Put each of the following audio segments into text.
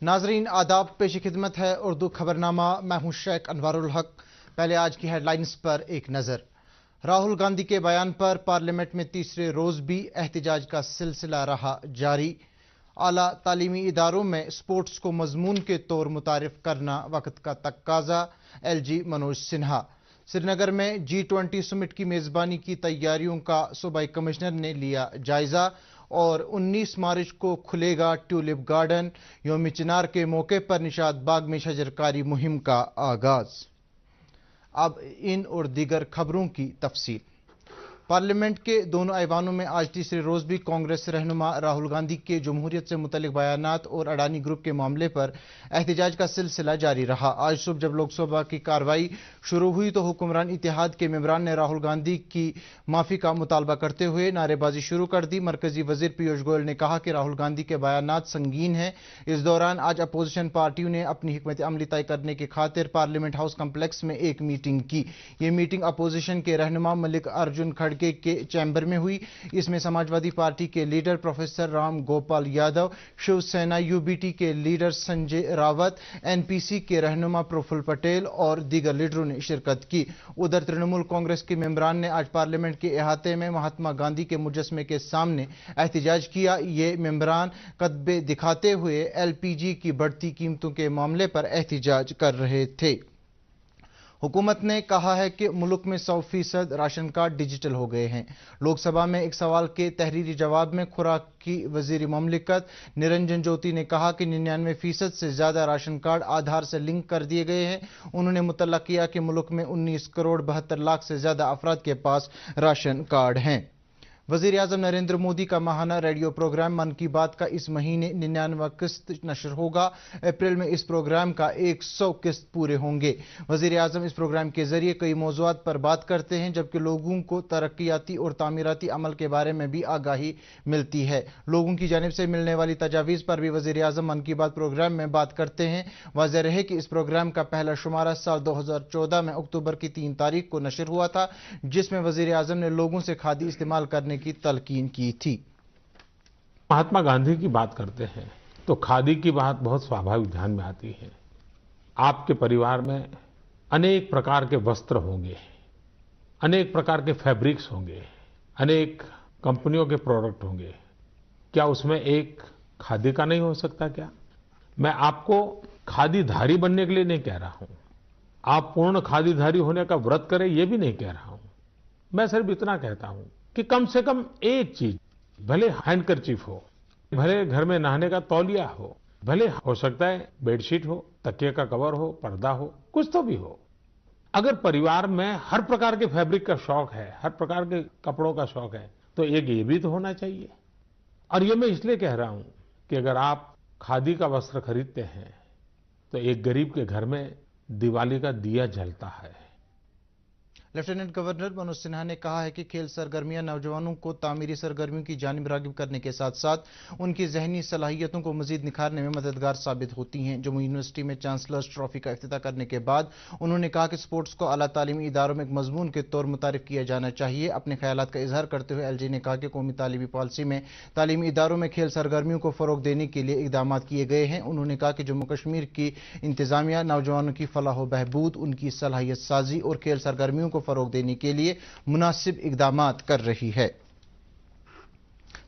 नाजरीन आदाब, पेश खिदमत है उर्दू खबरनामा। मैं हूं शेख अनवारुल हक। पहले आज की हेडलाइंस पर एक नजर। राहुल गांधी के बयान पर पार्लियामेंट में तीसरे रोज भी एहतजाज का सिलसिला रहा जारी। आला तालीमी इदारों में स्पोर्ट्स को मजमून के तौर मुतारिफ करना वक्त का तकाजा। LG मनोज सिन्हा। श्रीनगर में G20 समिट की मेजबानी की तैयारियों का सूबाई कमिश्नर ने लिया जायजा और 19 मार्च को खुलेगा ट्यूलिप गार्डन। यौम चिनार के मौके पर निशात बाग में शजरकारी मुहिम का आगाज। अब इन और दीगर खबरों की तफसील। पार्लियामेंट के दोनों ऐवानों में आज तीसरे रोज भी कांग्रेस रहनुमा राहुल गांधी के जमहूरियत से मुतल्लिक बयानात और अडानी ग्रुप के मामले पर एहतजाज का सिलसिला जारी रहा। आज सुबह जब लोकसभा की कार्रवाई शुरू हुई तो हुक्मरान इत्तेहाद के मेंबरान ने राहुल गांधी की माफी का मुतालबा करते हुए नारेबाजी शुरू कर दी। मरकजी वजीर पीयूष गोयल ने कहा कि राहुल गांधी के बयानात संगीन हैं। इस दौरान आज अपोजिशन पार्टियों ने अपनी हिकमत अमली तय करने की खातिर पार्लियामेंट हाउस कम्प्लेक्स में एक मीटिंग की। ये मीटिंग अपोजिशन के रहनुमा मल्लिक अर्जुन खड़गे के चैम्बर में हुई। इसमें समाजवादी पार्टी के leader professor Ram Gopal Yadav, Shiv Sena UBT के लीडर संजय रावत, NPC के रहनुमा प्रफुल्ल पटेल और दीगर लीडरों ने शिरकत की। उधर तृणमूल कांग्रेस के मेंबरान ने आज पार्लियामेंट के अहाते में महात्मा गांधी के मुजस्मे के सामने एहतजाज किया। ये मेंबरान कतबे दिखाते हुए LPG की बढ़ती कीमतों के मामले पर एहतजाज कर रहे थे। हुकूमत ने कहा है कि मुल्क में 100% राशन कार्ड डिजिटल हो गए हैं। लोकसभा में एक सवाल के तहरीरी जवाब में खुराक की वजीर ममलिकत निरंजन ज्योति ने कहा कि 99% से ज्यादा राशन कार्ड आधार से लिंक कर दिए गए हैं। उन्होंने मुतल्ला किया कि मुल्क में 19 करोड़ 72 लाख से ज्यादा अफराद के पास राशन कार्ड हैं। वजीर आजम नरेंद्र मोदी का माहाना रेडियो प्रोग्राम मन की बात का इस महीने 99वां किस्त नशर होगा। अप्रैल में इस प्रोग्राम का 100 किस्त पूरे होंगे। वजीर आजम इस प्रोग्राम के जरिए कई मौज़ूआत पर बात करते हैं, जबकि लोगों को तरक्याती और तामीराती अमल के बारे में भी आगाही मिलती है। लोगों की जानिब से मिलने वाली तजावीज़ पर भी वजीर आजम मन की बात प्रोग्राम में बात करते हैं। वाज़ेह रहे कि इस प्रोग्राम का पहला शुमारा साल 2014 में अक्टूबर की 3 तारीख को नशर हुआ था, जिसमें वजीर आजम ने लोगों से खादी इस्तेमाल करने की तलकीन की थी। महात्मा गांधी की बात करते हैं तो खादी की बात बहुत स्वाभाविक ध्यान में आती है। आपके परिवार में अनेक प्रकार के वस्त्र होंगे, अनेक प्रकार के फैब्रिक्स होंगे, अनेक कंपनियों के प्रोडक्ट होंगे। क्या उसमें एक खादी का नहीं हो सकता क्या? मैं आपको खादीधारी बनने के लिए नहीं कह रहा हूं, आप पूर्ण खादीधारी होने का व्रत करें ये भी नहीं कह रहा हूं। मैं सिर्फ इतना कहता हूं कि कम से कम एक चीज, भले हैंडकरचीफ हो, भले घर में नहाने का तौलिया हो, भले हो सकता है बेडशीट हो, तकिए का कवर हो, पर्दा हो, कुछ तो भी हो। अगर परिवार में हर प्रकार के फैब्रिक का शौक है, हर प्रकार के कपड़ों का शौक है, तो एक ये भी तो होना चाहिए। और ये मैं इसलिए कह रहा हूं कि अगर आप खादी का वस्त्र खरीदते हैं तो एक गरीब के घर में दिवाली का दिया जलता है। लेफ्टिनेंट गवर्नर मनोज सिन्हा ने कहा है कि खेल सरगर्मियां नौजवानों को तामीरी सरगर्मियों की जानिब रागिब करने के साथ साथ उनकी जहनी सलाहियतों को मजीद निखारने में मददगार साबित होती हैं। जम्मू यूनिवर्सिटी में चांसलर्स ट्रॉफी का इफ्तिताह करने के बाद उन्होंने कहा कि स्पोर्ट्स को आला तालीमी इदारों में एक मजमून के तौर मुतारिफ किया जाना चाहिए। अपने ख्यालात का इजहार करते हुए LG ने कहा कि कौमी तालीमी पॉलिसी में तालीमी इदारों में खेल सरगर्मियों को फरोग देने के लिए इकदाम किए गए हैं। उन्होंने कहा कि जम्मू कश्मीर की इंतजामिया नौजवानों की फलाह व बहबूद, उनकी सलाहियत साजी और खेल सरगर्मियों को फरोग देने के लिए मुनासिब इकदामात कर रही है।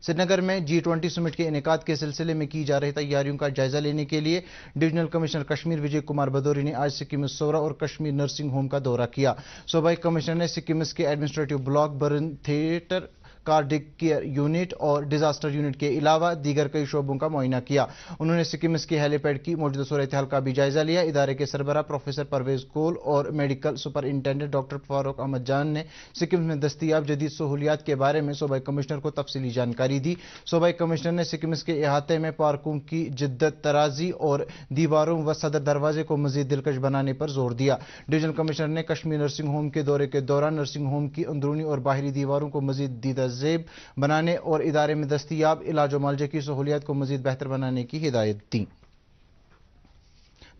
श्रीनगर में G20 समिट के इनेकाद के सिलसिले में की जा रही तैयारियों का जायजा लेने के लिए डिवीजनल कमिश्नर कश्मीर विजय कुमार भदौरी ने आज सिक्किमिस सोरा और कश्मीर नर्सिंग होम का दौरा किया। सूबाई कमिश्नर ने सिक्किमिस के administrative block, burn theatre, cardiac care unit और डिजास्टर यूनिट के अलावा दीगर कई शोबों का मुआयना किया। उन्होंने सिक्किमिस के हेलीपैड की मौजूदा सूरत हाल का भी जायजा लिया। इदारे के सरबराह प्रोफेसर परवेज कोल और medical superintendent doctor Farooq Ahmad Jan ने सिक्किम में दस्तयाब जदीद सहूलियात के बारे में सूबाई कमिश्नर को तफसीली जानकारी दी। सूबाई कमिश्नर ने सिक्किमिस के अहाते में पार्कों की जिद्दत तराजी और दीवारों व सदर दरवाजे को मजीद दिलकश बनाने पर जोर दिया। डिवीजनल कमिश्नर ने कश्मीर नर्सिंग होम के दौरे के दौरान नर्सिंग होम की अंदरूनी और बाहरी दीवारों को मजीद दीदा जेब बनाने और इदारे में दस्तयाब इलाज और मुआलजे की सहूलियत को मजीद बेहतर बनाने की हिदायत दी।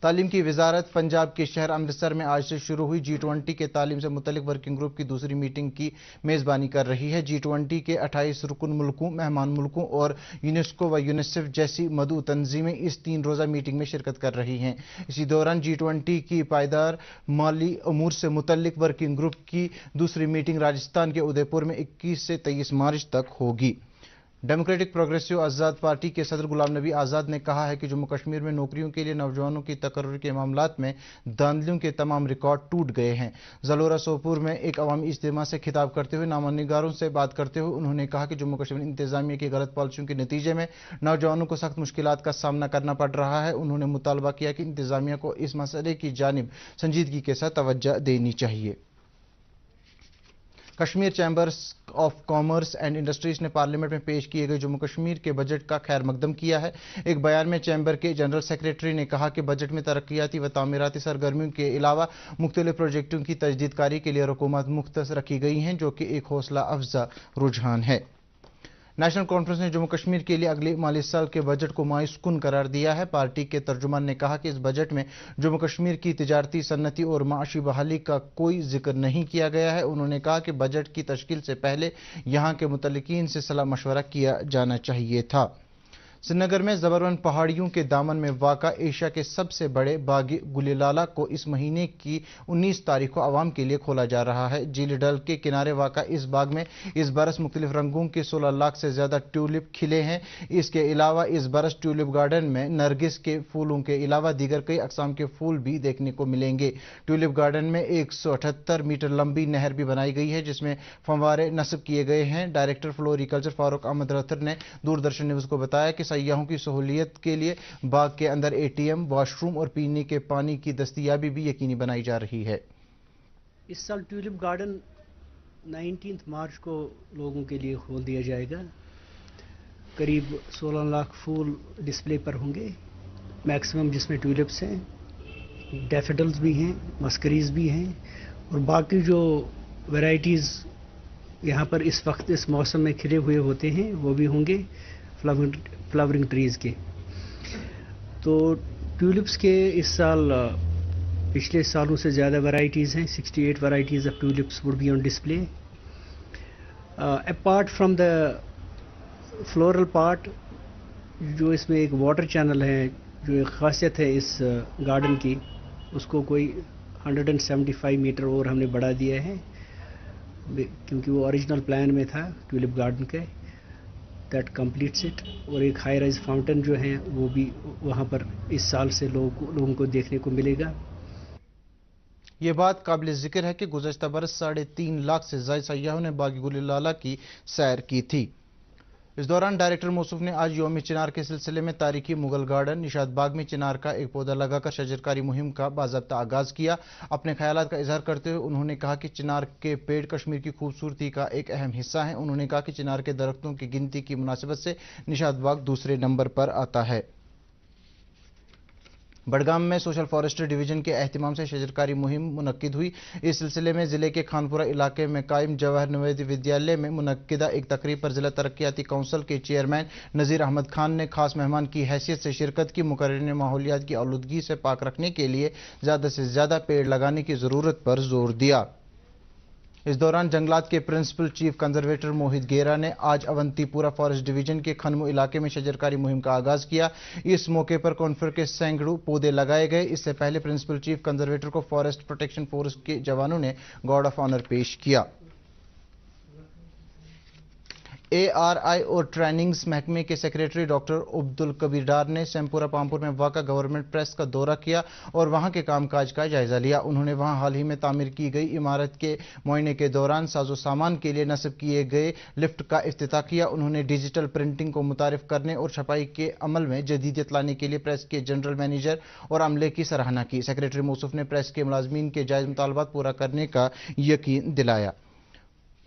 تعلیم کی وزارت پنجاب کے شہر امرتسر میں آج سے شروع ہوئی G20 کے تعلیم سے متعلق ورکنگ گروپ کی دوسری میٹنگ کی میزبانی کر رہی ہے۔ G20 کے 28 رکن ملکوں، مہمان ملکوں اور یونیسکو و یونیسیف جیسی مدعو تنظیمیں اس 3 روزہ میٹنگ میں شرکت کر رہی ہیں۔ اسی دوران G20 کی پائیدار مالی امور سے متعلق ورکنگ گروپ کی دوسری میٹنگ راجستھان کے ادے پور میں 21 سے 23 مارچ تک ہوگی۔ ڈیموکریٹک پروگریسو آزاد پارٹی کے صدر غلام نبی آزاد نے کہا ہے کہ جموں کشمیر میں نوکریوں کے لیے نوجوانوں کی تقرر کے معاملات میں دھاندلیوں کے تمام ریکارڈ ٹوٹ گئے ہیں۔ زلورہ سوپور میں ایک عوامی اجتماع سے خطاب کرتے ہوئے نامہ نگاروں سے بات کرتے ہوئے انہوں نے کہا کہ جموں کشمیر انتظامیہ کی غلط پالیسیوں کے نتیجے میں نوجوانوں کو سخت مشکلات کا سامنا کرنا پڑ رہا ہے۔ انہوں نے مطالبہ کیا کہ انتظامیہ کو اس مسئلے کی جانب سنجیدگی کے ساتھ توجہ دینی چاہیے۔ Kashmir chambers of commerce and industries نے پارلیمنٹ میں پیش کیے گئے جموں کشمیر کے بجٹ کا خیر مقدم کیا ہے۔ ایک بیان میں چیمبر کے جنرل سیکریٹری نے کہا کہ بجٹ میں ترقیاتی و تعمیراتی سرگرمیوں کے علاوہ مختلف پروجیکٹوں کی تجدید کاری کے لیے رقومات مختص رکھی گئی ہیں، جو کہ ایک حوصلہ افزا رجحان ہے۔ نیشنل کانفرنس نے جموں کشمیر کے لیے اگلے مالی سال کے بجٹ کو مایوس کن قرار دیا ہے۔ پارٹی کے ترجمان نے کہا کہ اس بجٹ میں جموں کشمیر کی تجارتی، صنعتی اور معاشی بحالی کا کوئی ذکر نہیں کیا گیا ہے۔ انہوں نے کہا کہ بجٹ کی تشکیل سے پہلے یہاں کے متعلقین سے صلاح مشورہ کیا جانا چاہیے تھا۔ سری نگر میں زبرون پہاڑیوں کے دامن میں واقع ایشیا کے سب سے بڑے باغ گل لالہ کو اس مہینے کی 19 تاریخ کو عوام کے لیے کھولا جا رہا ہے۔ جھیل ڈل کے کنارے واقع اس باغ میں اس برس مختلف رنگوں کے 16 لاکھ سے زیادہ ٹیولپ کھلے ہیں۔ اس کے علاوہ اس برس ٹیولپ گارڈن میں نرگس کے پھولوں کے علاوہ دیگر کئی اقسام کے پھول بھی دیکھنے کو ملیں گے۔ ٹیولپ گارڈن میں 178 میٹر لمبی نہر بھی بنائی گئی ہے، جس میں فوارے نصب کیے گئے ہیں۔ ڈائریکٹر فلوریکلچر فاروق احمد رتھر نے دوردرشن نیوز کو بتایا کہ سیاحوں کی سہولیت کے لیے باغ کے اندر ATM، واش روم اور پینے کے پانی کی دستیابی بھی یقینی بنائی جا رہی ہے۔ اس سال ٹیولپ گارڈن 19 مارچ کو لوگوں کے لیے کھول دیا جائے گا۔ قریب 16 لاکھ پھول ڈسپلے پر ہوں گے، میکسیمم جس میں ٹیولپس ہیں، ڈیفیڈلز بھی ہیں، مسکریز بھی ہیں، اور باقی جو ویرائٹیز یہاں پر اس وقت اس موسم میں کھلے ہوئے ہوتے ہیں وہ بھی ہوں گے فلاورنگ ٹریز کے۔ تو ٹیولپس کے اس سال پچھلے سالوں سے زیادہ ورائٹیز ہیں۔ 68 varieties of tulips would be on display. Apart from the floral part، جو اس میں ایک واٹر چینل ہے، جو ایک خاصیت ہے اس گارڈن کی، اس کو کوئی 175 میٹر اور ہم نے بڑھا دیا ہے، کیونکہ وہ اوریجنل پلان میں تھا ٹیولپ گارڈن کے۔ That completes it. اور ایک ہائی رائز فاؤنٹین جو ہے وہ بھی وہاں پر اس سال سے لوگوں کو دیکھنے کو ملے گا۔ یہ بات قابل ذکر ہے کہ گزشتہ برس 3.5 لاکھ سے زائد سیاحوں نے باغ گل لالہ کی سیر کی تھی۔ اس دوران ڈائریکٹر موصوف نے آج یوم چنار کے سلسلے میں تاریخی مغل گارڈن نشاد باغ میں چنار کا ایک پودا لگا کر شجرکاری مہم کا باضابطہ آغاز کیا۔ اپنے خیالات کا اظہار کرتے ہوئے انہوں نے کہا کہ چنار کے پیڑ کشمیر کی خوبصورتی کا ایک اہم حصہ ہیں۔ انہوں نے کہا کہ چنار کے درختوں کی گنتی کی مناسبت سے نشاد باغ دوسرے نمبر پر آتا ہے۔ بڑگام میں سوشل فارسٹری ڈویژن کے اہتمام سے شجرکاری مہم منعقد ہوئی۔ اس سلسلے میں ضلع کے خانپورہ علاقے میں قائم جواہر نویدیہ ودیالیہ میں منعقدہ ایک تقریب پر ضلع ترقیاتی کونسل کے چیئرمین نذیر احمد خان نے خاص مہمان کی حیثیت سے شرکت کی۔ مقررین نے ماحولیات کی آلودگی سے پاک رکھنے کے لیے زیادہ سے زیادہ پیڑ لگانے کی ضرورت پر زور دیا۔ اس دوران جنگلات کے پرنسپل چیف کنزرویٹر موہت گیرا نے آج اونتی پورہ فارسٹ ڈویژن کے کھنمو علاقے میں شجرکاری مہم کا آغاز کیا۔ اس موقع پر کانفر کے سینکڑوں پودے لگائے گئے۔ اس سے پہلے پرنسپل چیف کنزرویٹر کو فارسٹ پروٹیکشن فورس کے جوانوں نے گارڈ آف آنر پیش کیا۔ ARI اور ٹریننگز محکمے کے سیکریٹری ڈاکٹر عبدالکبیر ڈار نے سیمپورہ پامپور میں واقع گورنمنٹ پریس کا دورہ کیا اور وہاں کے کام کاج کا جائزہ لیا۔ انہوں نے وہاں حال ہی میں تعمیر کی گئی عمارت کے معائنے کے دوران ساز و سامان کے لیے نصب کیے گئے لفٹ کا افتتاح کیا۔ انہوں نے ڈیجیٹل پرنٹنگ کو متعارف کرنے اور چھپائی کے عمل میں جدیدیت لانے کے لیے پریس کے جنرل مینیجر اور عملے کی سراہنا کی۔ سیکریٹری موصوف نے پریس کے ملازمین کے جائز مطالبات پورا کرنے کا یقین دلایا۔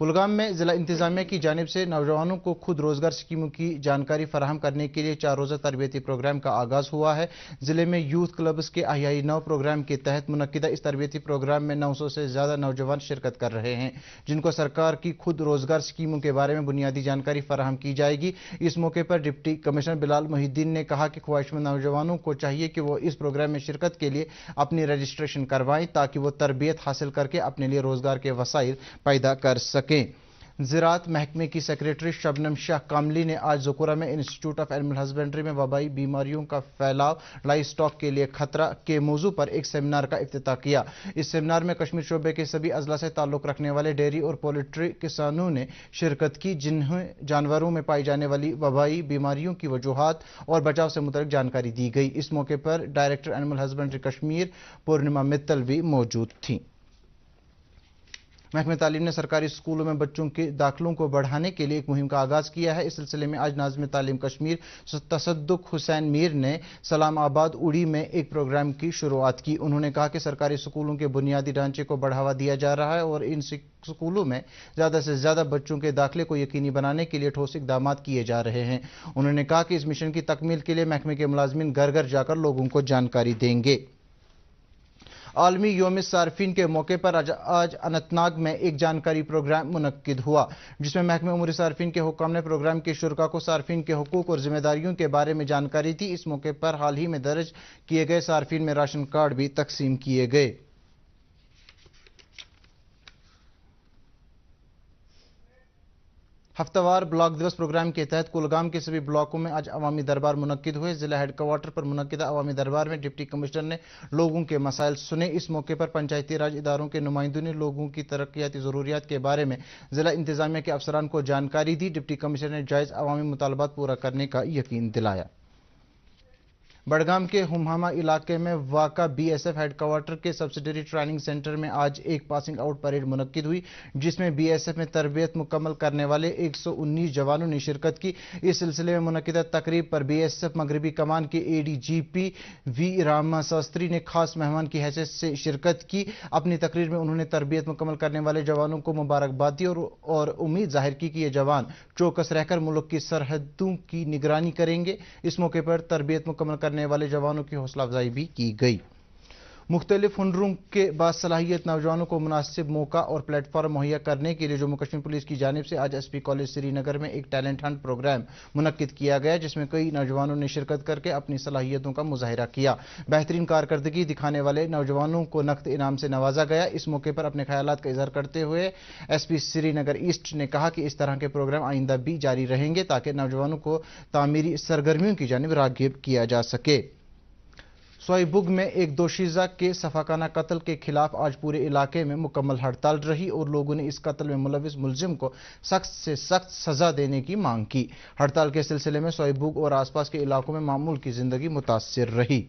कुलगाम में जिला इंतजामिया की जानिब से नौजवानों को खुद रोजगार स्कीमों की जानकारी फराहम करने के लिए 4 रोज़ा तरबियती प्रोग्राम का आगाज हुआ है। जिले में यूथ क्लब्स के अहियाई 9 प्रोग्राम के तहत मुनक्किदा इस तरबियती प्रोग्राम में 900 से ज्यादा नौजवान शिरकत कर रहे हैं, जिनको सरकार की खुद रोजगार स्कीमों के बारे में बुनियादी जानकारी फराहम की जाएगी। इस मौके पर डिप्टी कमिश्नर बिलाल मोहिद्दीन ने कहा कि ख्वाहिशमंद नौजवानों को चाहिए कि वो इस प्रोग्राम में शिरकत के लिए अपनी रजिस्ट्रेशन करवाएं ताकि वो तरबियत हासिल करके अपने लिए रोजगार के वसाइल पैदा कर सकें। ज़राअत महकमे की सेक्रेटरी शबनम शाह कामली ने आज ज़ोकोरा में इंस्टीट्यूट ऑफ एनिमल हस्बेंड्री में वबाई बीमारियों का फैलाव लाइव स्टॉक के लिए खतरा के मौजू पर एक सेमिनार का इफ्तिताह किया। इस सेमिनार में कश्मीर शोबे के सभी अजला से ताल्लुक़ रखने वाले डेयरी और पोल्ट्री किसानों ने शिरकत की, जिन्हें जानवरों में पाई जाने वाली वबाई बीमारियों की वजूहात और बचाव से मुतल्लिक जानकारी दी गई। इस मौके पर डायरेक्टर एनिमल हस्बेंड्री कश्मीर पूर्णिमा मित्तल भी मौजूद थीं। महकमे तालीम ने सरकारी स्कूलों में बच्चों के दाखिलों को बढ़ाने के लिए एक मुहिम का आगाज किया है। इस सिलसिले में आज नाज़िम तालीम कश्मीर तसद्दुक हुसैन मीर ने सलाम आबाद उड़ी में एक प्रोग्राम की शुरुआत की। उन्होंने कहा कि सरकारी स्कूलों के बुनियादी ढांचे को बढ़ावा दिया जा रहा है और इन स्कूलों में ज़्यादा से ज़्यादा बच्चों के दाखिले को यकीनी बनाने के लिए ठोस इक़दाम किए जा रहे हैं। उन्होंने कहा कि इस मिशन की तकमील के लिए महकमे के मुलाज़िमीन घर घर जाकर लोगों को जानकारी देंगे। आलमी योम सार्फिन के मौके पर आज अनंतनाग में एक जानकारी प्रोग्राम मुनक्किद हुआ, जिसमें महकमे उमूर सार्फिन के हुक्काम ने प्रोग्राम के शुरका को सार्फिन के हुकूक और जिम्मेदारियों के बारे में जानकारी दी। इस मौके पर हाल ही में दर्ज किए गए सार्फिन में राशन कार्ड भी तकसीम किए गए। हफ्तावार ब्लॉक दिवस प्रोग्राम के तहत कुलगाम के सभी ब्लॉकों में आज अवामी दरबार मुनक्किद हुए। जिला हेडक्वार्टर पर मुनक्किदा अवामी दरबार में डिप्टी कमिश्नर ने लोगों के मसाइल सुने। इस मौके पर पंचायती राज इदारों के नुमाइंदों ने लोगों की तरक्याती ज़रूरियात के बारे में जिला इंतजामिया के अफसरान को जानकारी दी। डिप्टी कमिश्नर ने जायज़ अवामी मुतालबात पूरा करने का यकीन दिलाया। बड़गाम के हुमहामा इलाके में वाक़ा बीएसएफ हेडक्वार्टर के सब्सिडरी ट्रेनिंग सेंटर में आज एक पासिंग आउट परेड मुनक्किद हुई, जिसमें बीएसएफ में तरबियत मुकम्मल करने वाले 119 जवानों ने शिरकत की। इस सिलसिले में मुनक्किदा तकरीब पर बीएसएफ मगरबी कमान के एडीजीपी वी रामा शास्त्री ने खास मेहमान की हैसियत से शिरकत की। अपनी तकरीर में उन्होंने तरबियत मुकम्मल करने वाले जवानों को मुबारकबाद दी और उम्मीद जाहिर की कि ये जवान चौकस रहकर मुल्क की सरहदों की निगरानी करेंगे। इस मौके पर तरबियत मुकम्मल करने वाले जवानों की हौसला अफजाई भी की गई। मुख्तलिफ हुनरों के बासलाहियत नौजवानों को मुनासिब मौका और प्लेटफॉर्म मुहैया करने के लिए जम्मू कश्मीर पुलिस की जानिब से आज एसपी कॉलेज श्रीनगर में एक टैलेंट हंट प्रोग्राम मुनक्किद किया गया, जिसमें कई नौजवानों ने शिरकत करके अपनी सलाहियतों का मुजाहिरा किया। बेहतरीन कारकर्दगी दिखाने वाले नौजवानों को नकद इनाम से नवाजा गया। इस मौके पर अपने ख्यालात का इजहार करते हुए एसपी श्रीनगर ईस्ट ने कहा कि इस तरह के प्रोग्राम आइंदा भी जारी रहेंगे ताकि नौजवानों को तामीरी सरगर्मियों की जानिब राग़िब किया जा सके। सोईबुग में एक दोशीज़ा के सफाकाना कत्ल के खिलाफ आज पूरे इलाके में मुकम्मल हड़ताल रही और लोगों ने इस कत्ल में मुलविस मुलजिम को सख्त से सख्त सजा देने की मांग की। हड़ताल के सिलसिले में सोईबुग और आसपास के इलाकों में मामूल की जिंदगी मुतासिर रही।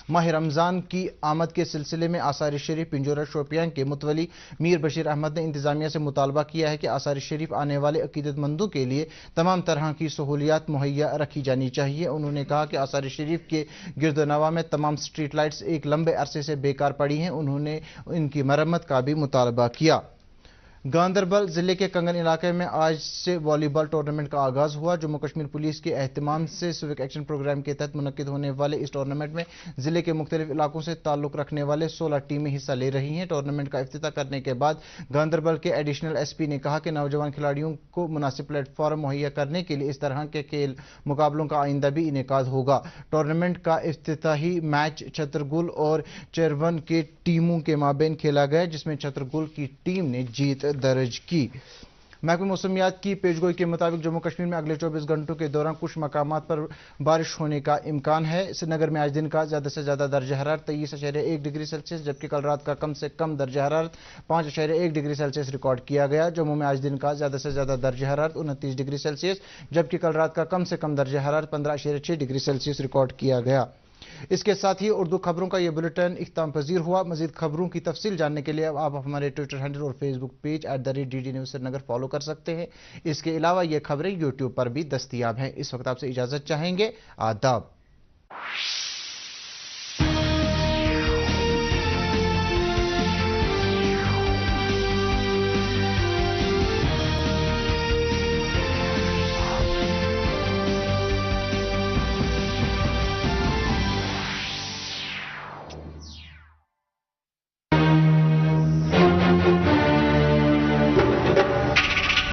माह रमज़ान की आमद के सिलसिले में आसार शरीफ पिंजौरा शोपियां के मुतवली मीर बशीर अहमद ने इंतजामिया से मुतालबा किया है कि आसार शरीफ आने वाले अकीदतमंदों के लिए तमाम तरह की सहूलियात मुहैया रखी जानी चाहिए। उन्होंने कहा कि आसार शरीफ के गिरदनवा में तमाम स्ट्रीट लाइट्स एक लंबे अरसे से बेकार पड़ी हैं। उन्होंने इनकी मरम्मत का भी मुतालबा किया। गांदरबल जिले के कंगन इलाके में आज से वॉलीबॉल टूर्नामेंट का आगाज हुआ। जम्मू कश्मीर पुलिस के एहतमाम से सिविक एक्शन प्रोग्राम के तहत मुनक्किद होने वाले इस टूर्नामेंट में जिले के मुख्तलिफ इलाकों से ताल्लुक रखने वाले 16 टीमें हिस्सा ले रही हैं। टूर्नामेंट का इफ्तिताह करने के बाद गांदरबल के एडिशनल एसपी ने कहा कि नौजवान खिलाड़ियों को मुनासिब प्लेटफॉर्म मुहैया करने के लिए इस तरह के खेल मुकाबलों का आइंदा भी इनेकाद होगा। टूर्नामेंट का इफ्तिताही मैच छतरगुल और चेरवन के टीमों के माबेन खेला गया, जिसमें छतरगुल की टीम ने जीत दर्ज की। महकमे मौसमियात की पेशगोई के मुताबिक जम्मू कश्मीर में अगले 24 घंटों के दौरान कुछ मकामात पर बारिश होने का इम्कान है। श्रीनगर में आज दिन का ज़्यादा से ज़्यादा दर्जा हरारत 23.1 डिग्री सेल्सियस, जबकि कल रात का कम से कम दर्जा हरारत 5.1 डिग्री सेल्सियस रिकॉर्ड किया गया। जम्मू में आज दिन का ज़्यादा से ज़्यादा दर्जा हरारत 29 डिग्री सेल्सियस, जबकि कल रात का कम से कम दर्जा हरारत 15.6 डिग्री सेल्सियस रिकॉर्ड किया गया। इसके साथ ही उर्दू खबरों का यह बुलेटिन इख्ताम पजीर हुआ। मजीद खबरों की तफसील जानने के लिए आप हमारे ट्विटर हैंडल और Facebook page @DD News Srinagar follow कर सकते हैं। इसके अलावा ये खबरें यूट्यूब पर भी दस्तयाब हैं। इस वक्त आपसे इजाजत चाहेंगे। आदाब।